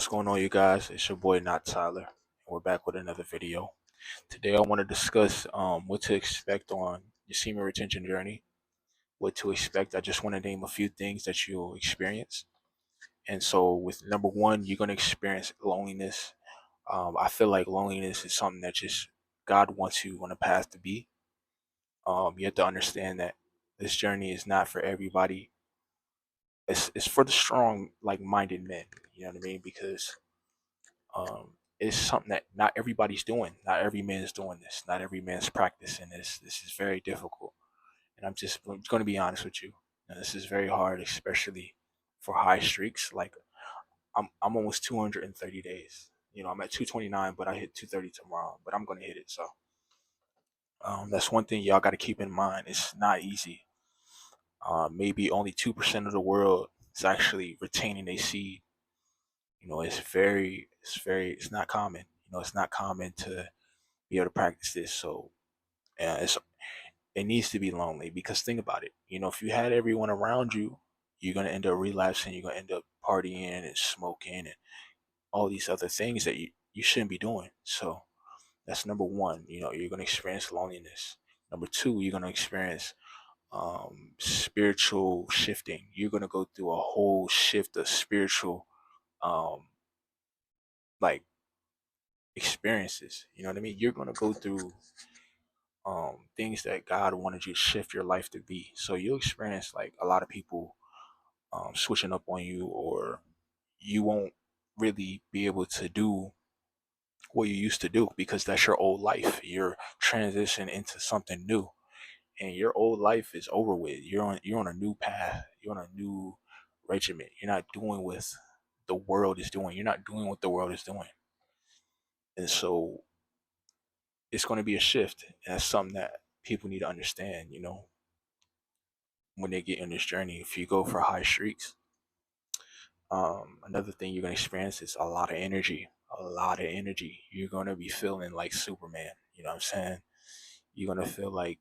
What's going on, you guys? It's your boy, Not Tyler. We're back with another video. Today, I want to discuss what to expect on your semen retention journey. What to expect. I just want to name a few things that you'll experience. And so, with number one, you're going to experience loneliness. I feel like loneliness is something that just God wants you on a path to be. You have to understand that this journey is not for everybody. It's for the strong, like-minded men. You know what I mean? Because it's something that not everybody's doing. Not every man is doing this. Not every man's practicing this. This is very difficult. And I'm going to be honest with you. This is very hard, especially for high streaks. Like I'm almost 230 days. I'm at 229, but I hit 230 tomorrow. But I'm going to hit it. So that's one thing y'all got to keep in mind. It's not easy. Maybe only 2% of the world is actually retaining a seed. It's not common. It's not common to be able to practice this. So it needs to be lonely, because think about it. If you had everyone around you, you're gonna end up relapsing. You're gonna end up partying and smoking and all these other things that you shouldn't be doing. So that's number one. You're gonna experience loneliness. Number two, you're gonna experience spiritual shifting. You're gonna go through a whole shift of spiritual um like experiences. You know what I mean? You're gonna go through things that God wanted you to shift your life to be. So you'll experience like a lot of people switching up on you, or you won't really be able to do what you used to do, because that's your old life. You're transitioning into something new, and your old life is over with. You're on a new path. You're on a new regiment. You're not doing what the world is doing. You're not doing what the world is doing. And so it's going to be a shift. And that's something that people need to understand, when they get in this journey. If you go for high streaks, another thing you're gonna experience is a lot of energy. A lot of energy. You're gonna be feeling like Superman. You know what I'm saying? You're gonna feel like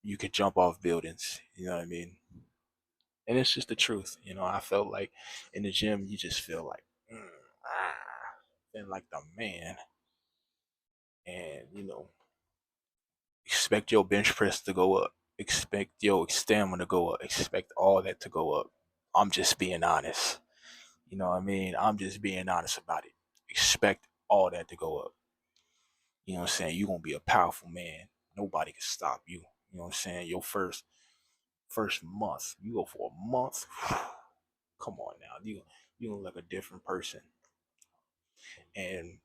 you could jump off buildings. You know what I mean? And it's just the truth. I felt like in the gym, you just feel like, feeling like the man. And expect your bench press to go up. Expect your stamina to go up. Expect all that to go up. I'm just being honest. You know what I mean? I'm just being honest about it. Expect all that to go up. You know what I'm saying? You're gonna be a powerful man. Nobody can stop you. You know what I'm saying? Your first month. You go for a month. Come on now. You gonna look a different person. And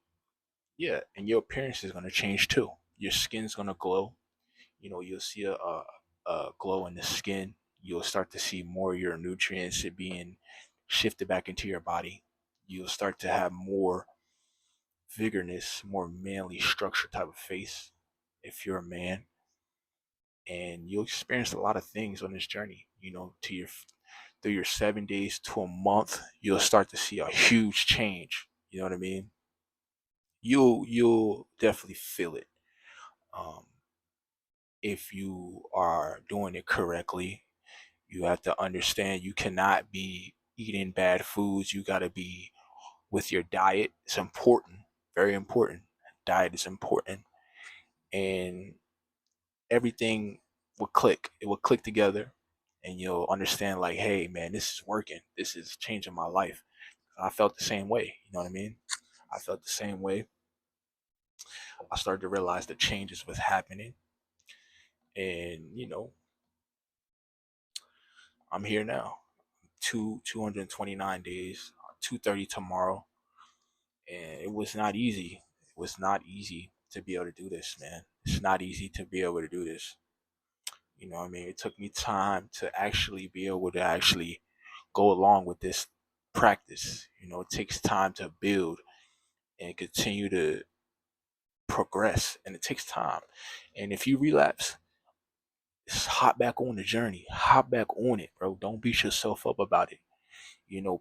yeah, and your appearance is gonna change too. Your skin's gonna glow. You'll see a glow in the skin. You'll start to see more of your nutrients being shifted back into your body. You'll start to have more vigorous, more manly structure type of face if you're a man. And you'll experience a lot of things on this journey. To your through your 7 days to a month, you'll start to see a huge change. You know what I mean? You'll definitely feel it. Um, if you are doing it correctly, you have to understand you cannot be eating bad foods. You got to be with your diet. It's important, very important. Diet is important, and everything will click. It will click together, and you'll understand, like, hey, man, this is working. This is changing my life. I felt the same way. You know what I mean? I felt the same way. I started to realize the changes was happening, and I'm here now. 229 days, 230 tomorrow, and it was not easy. It was not easy to be able to do this, man. It's not easy to be able to do this. You know what I mean? It took me time to actually be able to actually go along with this practice. It takes time to build and continue to progress, and it takes time. And if you relapse, just hop back on the journey. Hop back on it, bro. Don't beat yourself up about it.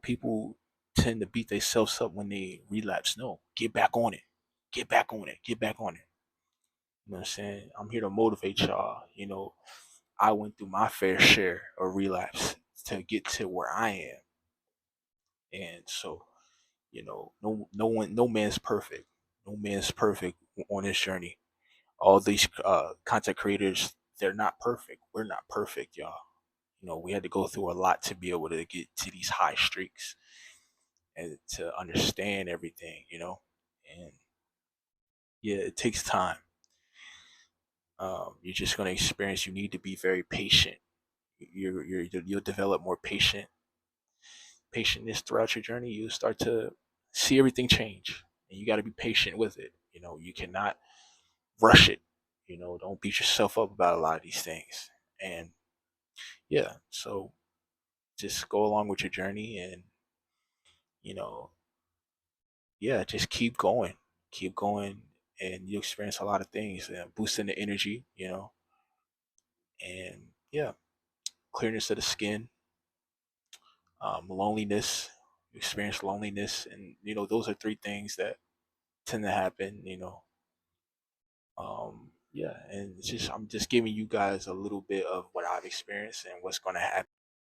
People tend to beat themselves up when they relapse. No, get back on it. Get back on it. Get back on it. You know what I'm saying? I'm here to motivate y'all. I went through my fair share of relapse to get to where I am. And so No man's perfect. No man's perfect on this journey. All these content creators, they're not perfect. We're not perfect, y'all. We had to go through a lot to be able to get to these high streaks and to understand everything. And yeah, it takes time. You're just gonna experience. You need to be very patient. You'll develop more patientness throughout your journey. You'll start to see everything change, and you got to be patient with it. You cannot rush it. Don't beat yourself up about a lot of these things. And yeah, so just go along with your journey, and you know, yeah, just keep going, and you experience a lot of things, and boosting the energy, and yeah, clearness of the skin, loneliness. You experience loneliness, and those are three things that tend to happen. Yeah, and it's just I'm just giving you guys a little bit of what I've experienced and what's going to happen.